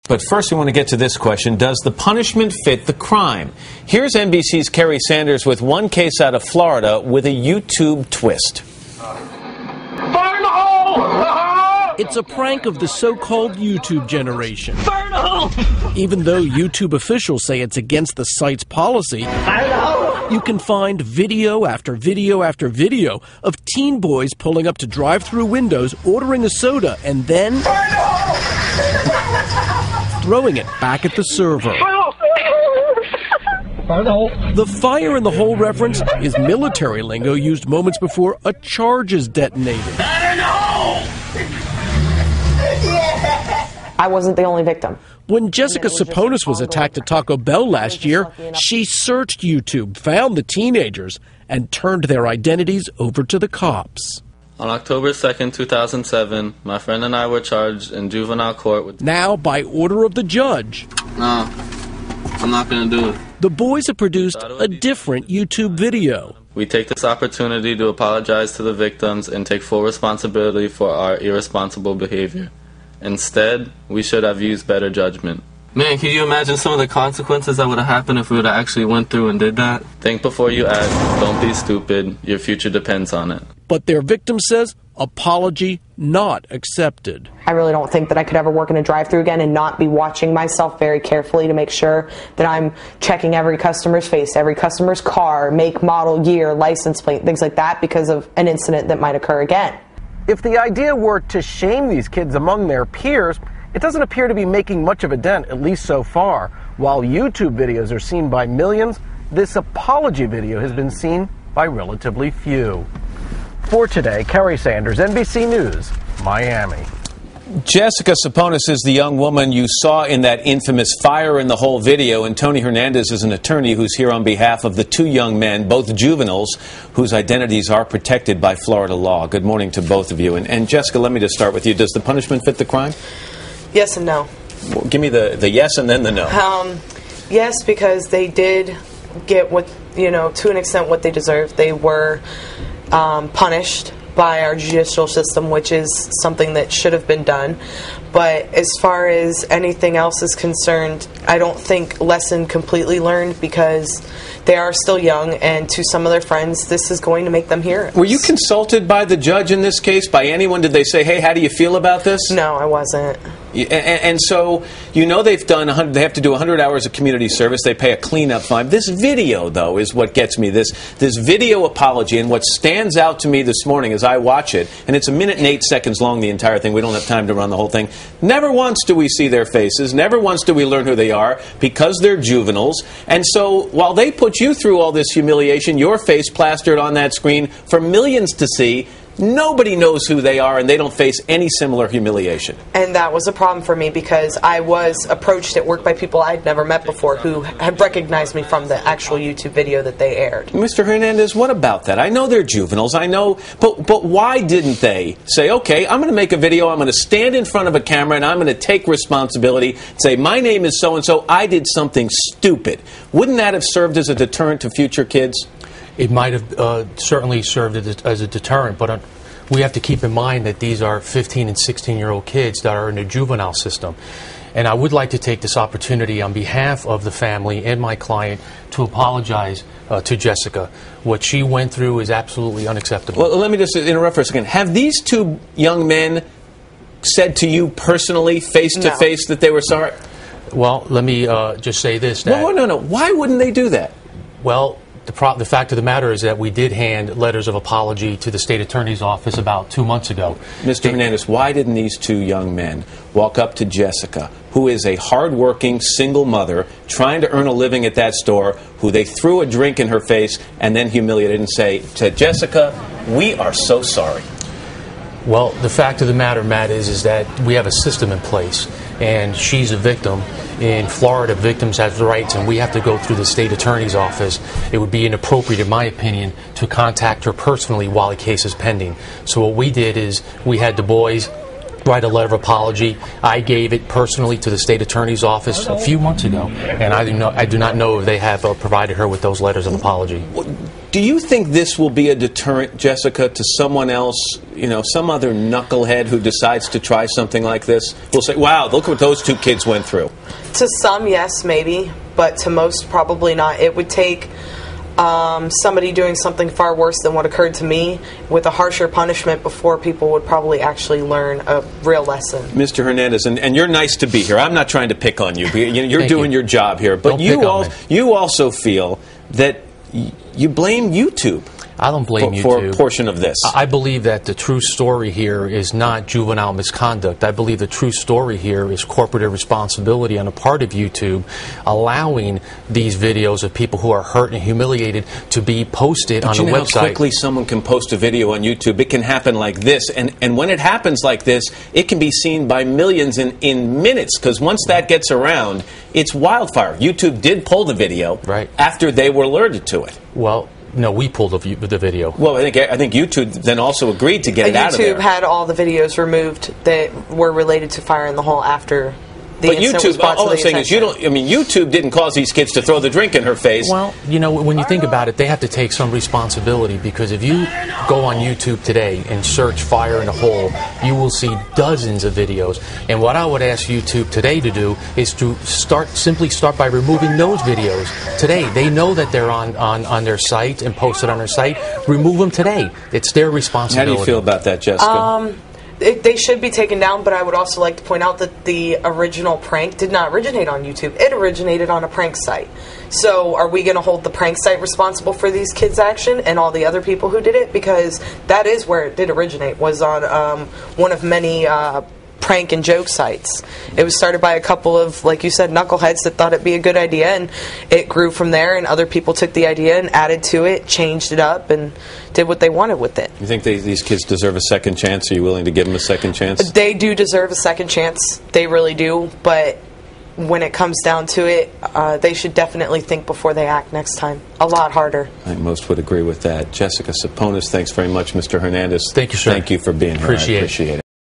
But first, we want to get to this question. Does the punishment fit the crime? Here's NBC's Kerry Sanders with one case out of Florida with a YouTube twist. Fire in the hole! It's a prank of the so-called YouTube generation. Fire in the hole! Even though YouTube officials say it's against the site's policy, Fire in the hole! you can find video after video after video of teen boys pulling up to drive-through windows, ordering a soda, and then throwing it back at the server. The fire in the hole reference is military lingo used moments before a charge is detonated. Fire in the hole! I wasn't the only victim. When Jessica Saponis was attacked at Taco Bell last year, she searched YouTube, found the teenagers, and turned their identities over to the cops. On October 2nd, 2007, my friend and I were charged in juvenile court with... Now, by order of the judge, No, I'm not going to do it. the boys have produced a different YouTube video. We take this opportunity to apologize to the victims and take full responsibility for our irresponsible behavior. Instead, we should have used better judgment. Man, can you imagine some of the consequences that would have happened if we would have actually went through and did that? Think before you act. Don't be stupid. Your future depends on it. But their victim says apology not accepted. I really don't think that I could ever work in a drive-thru again and not be watching myself very carefully to make sure that I'm checking every customer's face, every customer's car, make, model, year, license plate, things like that because of an incident that might occur again. If the idea were to shame these kids among their peers, it doesn't appear to be making much of a dent, at least so far. While YouTube videos are seen by millions, this apology video has been seen by relatively few. For today, Kerry Sanders, NBC News, Miami. Jessica Saponis is the young woman you saw in that infamous fire in the hole video, and Tony Hernandez is an attorney who's here on behalf of the two young men, both juveniles, whose identities are protected by Florida law. Good morning to both of you. And Jessica, let me just start with you. Does the punishment fit the crime? Yes and no. Well, give me the yes and then the no. Yes, because they did get what, to an extent what they deserved. They were punished by our judicial system, which is something that should have been done. But as far as anything else is concerned, I don't think lesson completely learned because they are still young, and to some of their friends, this is going to make them hear it. Were you consulted by the judge in this case? By anyone? Did they say, hey, how do you feel about this? No, I wasn't. And so, they have to do 100 hours of community service. They pay a cleanup fine. This video, though, is what gets me. This video apology, and what stands out to me this morning as I watch it, and it's 1 minute and 8 seconds long, the entire thing. We don't have time to run the whole thing. Never once do we see their faces. Never once do we learn who they are because they're juveniles. And so, while they put you through all this humiliation, your face plastered on that screen for millions to see, nobody knows who they are, and they don't face any similar humiliation. And that was a problem for me because I was approached at work by people I'd never met before who had recognized me from the actual YouTube video that they aired. Mr. Hernandez, what about that? I know they're juveniles, I know, but why didn't they say, okay, I'm going to make a video, I'm going to stand in front of a camera, and I'm going to take responsibility, say, my name is so-and-so, I did something stupid. Wouldn't that have served as a deterrent to future kids? It might have certainly served as a deterrent, but we have to keep in mind that these are 15 and 16-year-old kids that are in the juvenile system. And I would like to take this opportunity on behalf of the family and my client to apologize to Jessica. What she went through is absolutely unacceptable. Well, let me just interrupt for a second. Have these two young men said to you personally, face-to-face, that they were sorry? Well, let me just say this. No. Why wouldn't they do that? Well, the fact of the matter is that we did hand letters of apology to the state attorney's office about 2 months ago. Mr. Hernandez, why didn't these two young men walk up to Jessica, who is a hard-working single mother trying to earn a living at that store, who they threw a drink in her face and then humiliated, and say, Jessica, we are so sorry? Well, the fact of the matter, Matt, is that we have a system in place, and she's a victim. In Florida, victims have rights, and we have to go through the state attorney's office. It would be inappropriate, in my opinion, to contact her personally while the case is pending. So what we did is we had the boys write a letter of apology. I gave it personally to the state attorney's office a few months ago, and I do not know if they have provided her with those letters of apology. Do you think this will be a deterrent, Jessica, to someone else, you know, some other knucklehead who decides to try something like this? We'll say, wow, look what those two kids went through. To some, yes, maybe, but to most, probably not. It would take somebody doing something far worse than what occurred to me with a harsher punishment before people would probably actually learn a real lesson. Mr. Hernandez, and you're nice to be here. I'm not trying to pick on you. You're doing your job here. But you also feel that you blame YouTube. I don't blame YouTube for a portion of this. I believe that the true story here is not juvenile misconduct. I believe the true story here is corporate irresponsibility on the part of YouTube, allowing these videos of people who are hurt and humiliated to be posted on the website. How quickly someone can post a video on YouTube? It can happen like this, and when it happens like this, it can be seen by millions in minutes, because once that gets around, it's wildfire. YouTube did pull the video after they were alerted to it. Well, no, we pulled the video. Well, I think YouTube then also agreed to get it out of there. YouTube had all the videos removed that were related to Fire in the Hole after the incident was brought to the attention. Is YouTube didn't cause these kids to throw the drink in her face. Well, you know, when you think about it, they have to take some responsibility, because if you go on YouTube today and search Fire in the Hole, you will see dozens of videos. And what I would ask YouTube today to do is to simply start by removing those videos today. They know that they're on their site and posted on their site. Remove them today. It's their responsibility. How do you feel about that, Jessica? They should be taken down, but I would also like to point out that the original prank did not originate on YouTube. It originated on a prank site. So are we going to hold the prank site responsible for these kids' action and all the other people who did it? Because that is where it did originate, was on one of many prank and joke sites. It was started by a couple of, like you said, knuckleheads that thought it'd be a good idea, and it grew from there, and other people took the idea and added to it, changed it up, and did what they wanted with it. You think these kids deserve a second chance? Are you willing to give them a second chance? They do deserve a second chance. They really do, but when it comes down to it, they should definitely think before they act next time. A lot harder. I think most would agree with that. Jessica Saponis, thanks very much. Mr. Hernandez, thank you, sir. Thank you for being here. Appreciate I appreciate it.